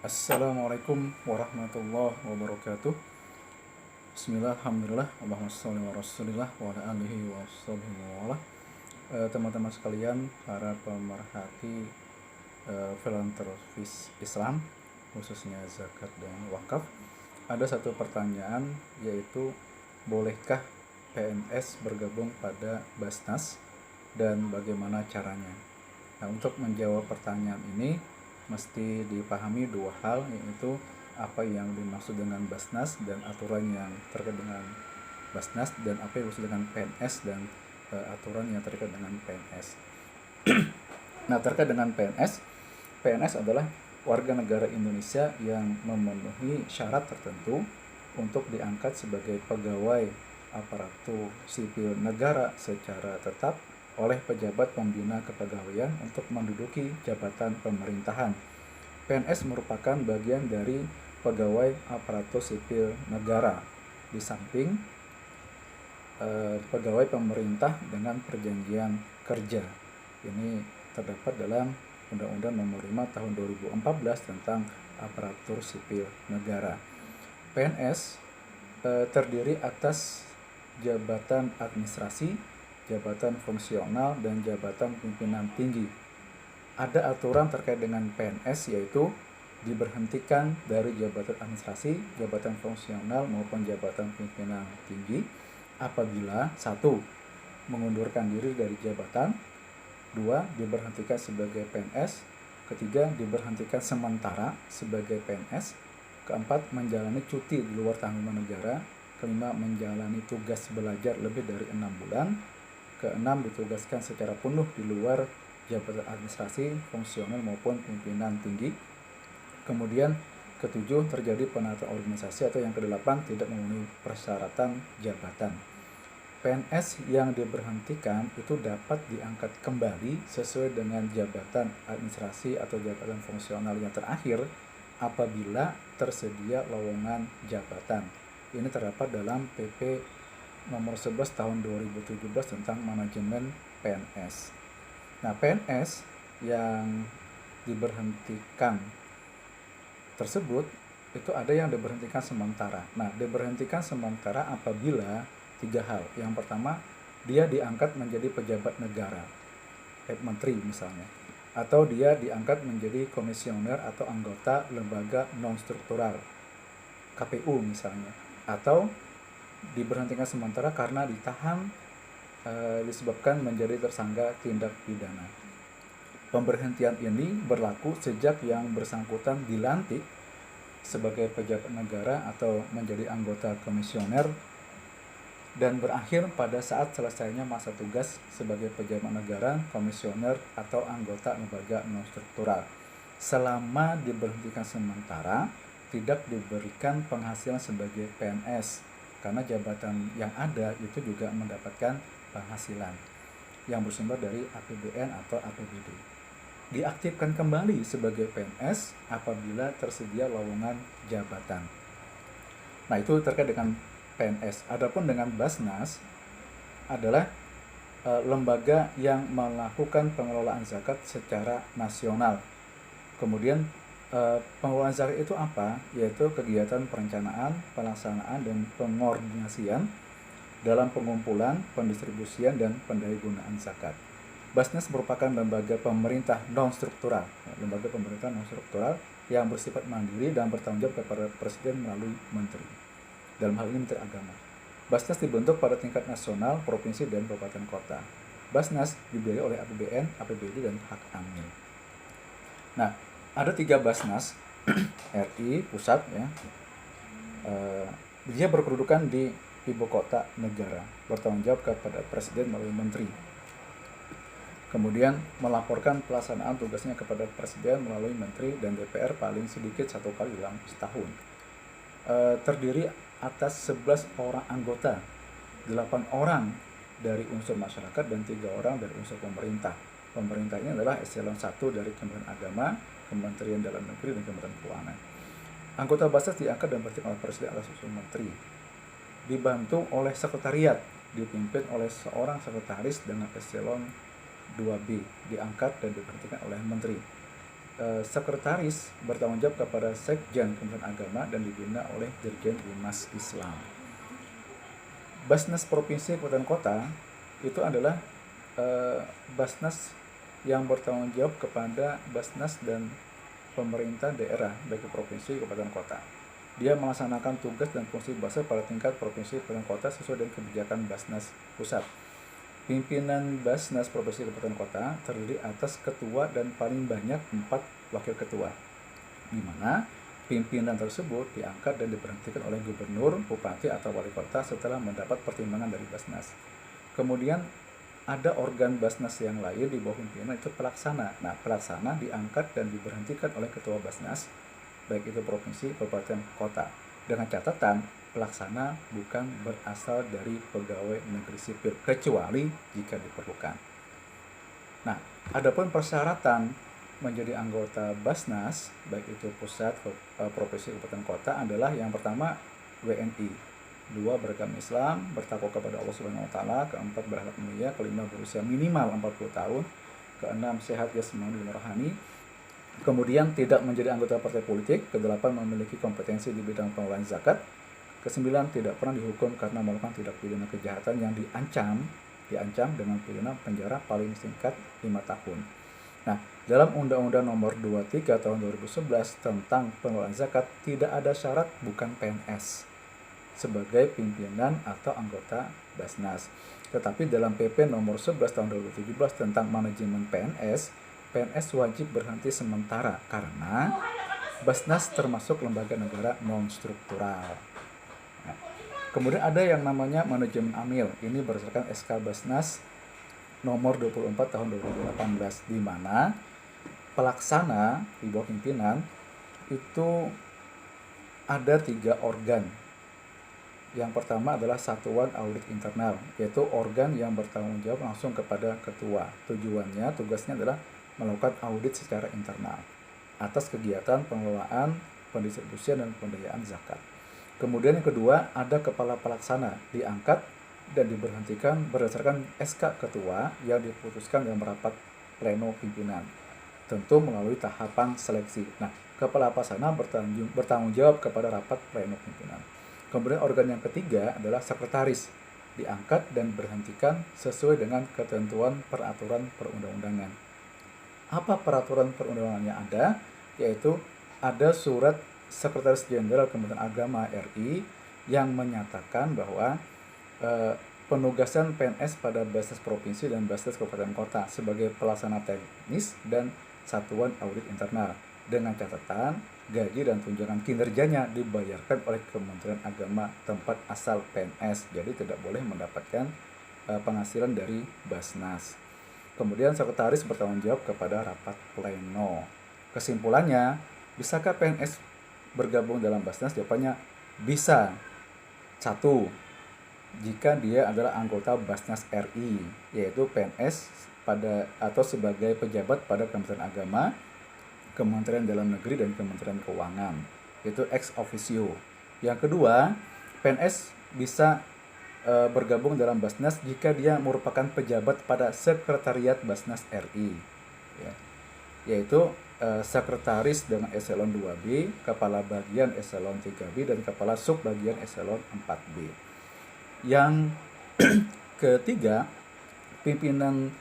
Assalamualaikum warahmatullahi wabarakatuh. Bismillah, alhamdulillah, Allahumma sholli wa rasulillah wa ala alihi wa sahbihi wa wala. Teman-teman sekalian, para pemerhati filantropis Islam, khususnya zakat dan wakaf, ada satu pertanyaan, yaitu bolehkah PNS bergabung pada Basnas dan bagaimana caranya? Nah, untuk menjawab pertanyaan ini mesti dipahami dua hal, yaitu apa yang dimaksud dengan Basnas dan aturan yang terkait dengan Basnas, dan apa yang dimaksud dengan PNS dan aturan yang terkait dengan PNS. Nah, terkait dengan PNS adalah warga negara Indonesia yang memenuhi syarat tertentu untuk diangkat sebagai pegawai aparatur sipil negara secara tetap oleh pejabat pembina kepegawaian untuk menduduki jabatan pemerintahan. PNS merupakan bagian dari pegawai aparatur sipil negara, di samping pegawai pemerintah dengan perjanjian kerja. Ini terdapat dalam Undang-Undang Nomor 5 Tahun 2014 tentang aparatur sipil negara. PNS terdiri atas jabatan administrasi, jabatan fungsional, dan jabatan pimpinan tinggi. Ada aturan terkait dengan PNS, yaitu diberhentikan dari jabatan administrasi, jabatan fungsional maupun jabatan pimpinan tinggi apabila 1. Mengundurkan diri dari jabatan, 2. Diberhentikan sebagai PNS, 3. Diberhentikan sementara sebagai PNS, 4. Menjalani cuti di luar tanggungan negara, 5. Menjalani tugas belajar lebih dari 6 bulan, 6. Ditugaskan secara penuh di luar jabatan administrasi, fungsional maupun pimpinan tinggi. Kemudian 7. Terjadi penataan organisasi, atau yang ke-8 tidak memenuhi persyaratan jabatan. PNS yang diberhentikan itu dapat diangkat kembali sesuai dengan jabatan administrasi atau jabatan fungsional yang terakhir apabila tersedia lowongan jabatan. Ini terdapat dalam PP Nomor 11 Tahun 2017 tentang manajemen PNS. Nah, PNS yang diberhentikan tersebut itu ada yang diberhentikan sementara. Nah, diberhentikan sementara apabila 3 hal. Yang pertama, dia diangkat menjadi pejabat negara, menteri misalnya, atau dia diangkat menjadi komisioner atau anggota lembaga non-struktural, KPU misalnya, atau diberhentikan sementara karena ditahan disebabkan menjadi tersangka tindak pidana. Pemberhentian ini berlaku sejak yang bersangkutan dilantik sebagai pejabat negara atau menjadi anggota komisioner dan berakhir pada saat selesainya masa tugas sebagai pejabat negara, komisioner, atau anggota lembaga non-struktural. Selama diberhentikan sementara, tidak diberikan penghasilan sebagai PNS, karena jabatan yang ada itu juga mendapatkan penghasilan yang bersumber dari APBN atau APBD. Diaktifkan kembali sebagai PNS apabila tersedia lowongan jabatan. Nah, itu terkait dengan PNS. Adapun dengan Basnas adalah lembaga yang melakukan pengelolaan zakat secara nasional. Kemudian pengelolaan zakat itu apa? Yaitu kegiatan perencanaan, pelaksanaan, dan pengordinasian dalam pengumpulan, pendistribusian, dan pendayagunaan zakat. Basnas merupakan lembaga pemerintah non-struktural, yang bersifat mandiri dan bertanggung jawab kepada Presiden melalui Menteri. Dalam hal ini Menteri Agama. Basnas dibentuk pada tingkat nasional, provinsi, dan kabupaten kota. Basnas dibiayai oleh APBN, APBD, dan hak amil. Nah, ada 3 Basnas RI pusat, ya. Dia berkedudukan di ibu kota negara, bertanggung jawab kepada Presiden melalui Menteri. Kemudian melaporkan pelaksanaan tugasnya kepada Presiden melalui Menteri dan DPR paling sedikit 1 kali dalam setahun. Terdiri atas 11 orang anggota, 8 orang dari unsur masyarakat dan 3 orang dari unsur pemerintah. Pemerintah ini adalah eselon 1 dari Kementerian Agama, Kementerian Dalam Negeri, dan Kementerian Keuangan. Anggota Basnas diangkat dan bertindak oleh Presiden atas usul Menteri. Dibantu oleh sekretariat, dipimpin oleh seorang sekretaris dengan eselon 2B, diangkat dan diberhentikan oleh Menteri. sekretaris bertanggung jawab kepada Sekjen Kementerian Agama dan dibina oleh Dirjen Bimas Islam. Basnas Provinsi Kabupaten Kota itu adalah Basnas yang bertanggung jawab kepada Basnas dan pemerintah daerah baik provinsi kabupaten kota. Dia melaksanakan tugas dan fungsi Basnas pada tingkat provinsi kabupaten kota sesuai dengan kebijakan Basnas pusat. Pimpinan Basnas Provinsi Kabupaten Kota terdiri atas ketua dan paling banyak 4 wakil ketua, di mana pimpinan tersebut diangkat dan diberhentikan oleh gubernur, bupati, atau wali kota setelah mendapat pertimbangan dari Basnas. Kemudian ada organ Basnas yang lain di bawah pimpinan, itu pelaksana. Nah, pelaksana diangkat dan diberhentikan oleh ketua Basnas, baik itu provinsi, kabupaten, kota. Dengan catatan, pelaksana bukan berasal dari pegawai negeri sipil, kecuali jika diperlukan. Nah, adapun persyaratan menjadi anggota Basnas, baik itu pusat, provinsi, kabupaten, kota adalah yang pertama WNI, 2 beragama Islam, bertakwa kepada Allah Subhanahu wa taala, keempat berakhlak mulia, kelima berusia minimal 40 tahun, keenam sehat jasmani dan rohani, kemudian tidak menjadi anggota partai politik, kedelapan memiliki kompetensi di bidang pengelolaan zakat, kesembilan tidak pernah dihukum karena melakukan tindak pidana kejahatan yang diancam dengan pidana penjara paling singkat 5 tahun. Nah, dalam Undang-Undang Nomor 23 Tahun 2011 tentang pengelolaan zakat tidak ada syarat bukan PNS sebagai pimpinan atau anggota Basnas. Tetapi dalam PP Nomor 11 Tahun 2017 tentang manajemen PNS wajib berhenti sementara karena Basnas termasuk lembaga negara non-struktural. Nah, kemudian ada yang namanya manajemen AMIL. Ini berdasarkan SK Basnas Nomor 24 Tahun 2018, di mana pelaksana di bawah pimpinan itu ada 3 organ. Yang pertama adalah Satuan Audit Internal, yaitu organ yang bertanggung jawab langsung kepada ketua. Tugasnya adalah melakukan audit secara internal atas kegiatan pengelolaan, pendistribusian, dan pembiayaan zakat. Kemudian yang kedua, ada kepala pelaksana, diangkat dan diberhentikan berdasarkan SK ketua yang diputuskan dalam rapat pleno pimpinan, tentu melalui tahapan seleksi. Nah, kepala pelaksana bertanggung jawab kepada rapat pleno pimpinan. Kemudian organ yang ketiga adalah sekretaris, diangkat dan berhentikan sesuai dengan ketentuan peraturan perundang-undangan. Apa peraturan perundang-undangan yang ada? Yaitu ada surat Sekretaris Jenderal Kementerian Agama RI yang menyatakan bahwa penugasan PNS pada Basnas Provinsi dan Basnas Kabupaten Kota sebagai pelaksana teknis dan satuan audit internal, dengan catatan gaji dan tunjangan kinerjanya dibayarkan oleh Kementerian Agama tempat asal PNS, jadi tidak boleh mendapatkan penghasilan dari Basnas. Kemudian sekretaris bertanggung jawab kepada rapat pleno. Kesimpulannya, bisakah PNS bergabung dalam Basnas? Jawabannya bisa. 1. Jika dia adalah anggota Basnas RI, yaitu PNS atau sebagai pejabat pada Kementerian Agama, Kementerian Dalam Negeri, dan Kementerian Keuangan, itu ex officio. Yang kedua, PNS bisa bergabung dalam Basnas jika dia merupakan pejabat pada Sekretariat Basnas RI, ya, yaitu sekretaris dengan eselon 2B, kepala bagian eselon 3B, dan kepala subbagian eselon 4B. Yang ketiga, pimpinan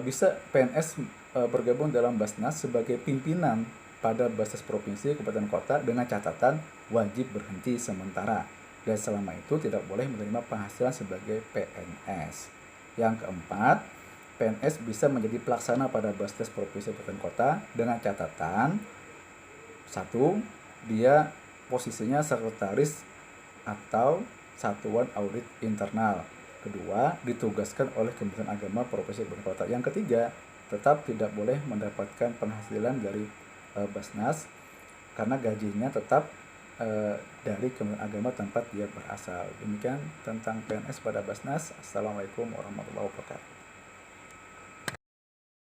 bisa PNS bergabung dalam Basnas sebagai pimpinan pada Basnas Provinsi, Kabupaten, Kota dengan catatan wajib berhenti sementara dan selama itu tidak boleh menerima penghasilan sebagai PNS. Yang keempat, PNS bisa menjadi pelaksana pada Basnas Provinsi, Kabupaten, Kota dengan catatan 1. Dia posisinya sekretaris atau satuan audit internal. Kedua, ditugaskan oleh Kementerian Agama Provinsi, Kabupaten, Kota. Yang ketiga, tetap tidak boleh mendapatkan penghasilan dari Basnas karena gajinya tetap dari Kementerian Agama tempat dia berasal. Demikian tentang PNS pada Basnas. Assalamualaikum warahmatullahi wabarakatuh.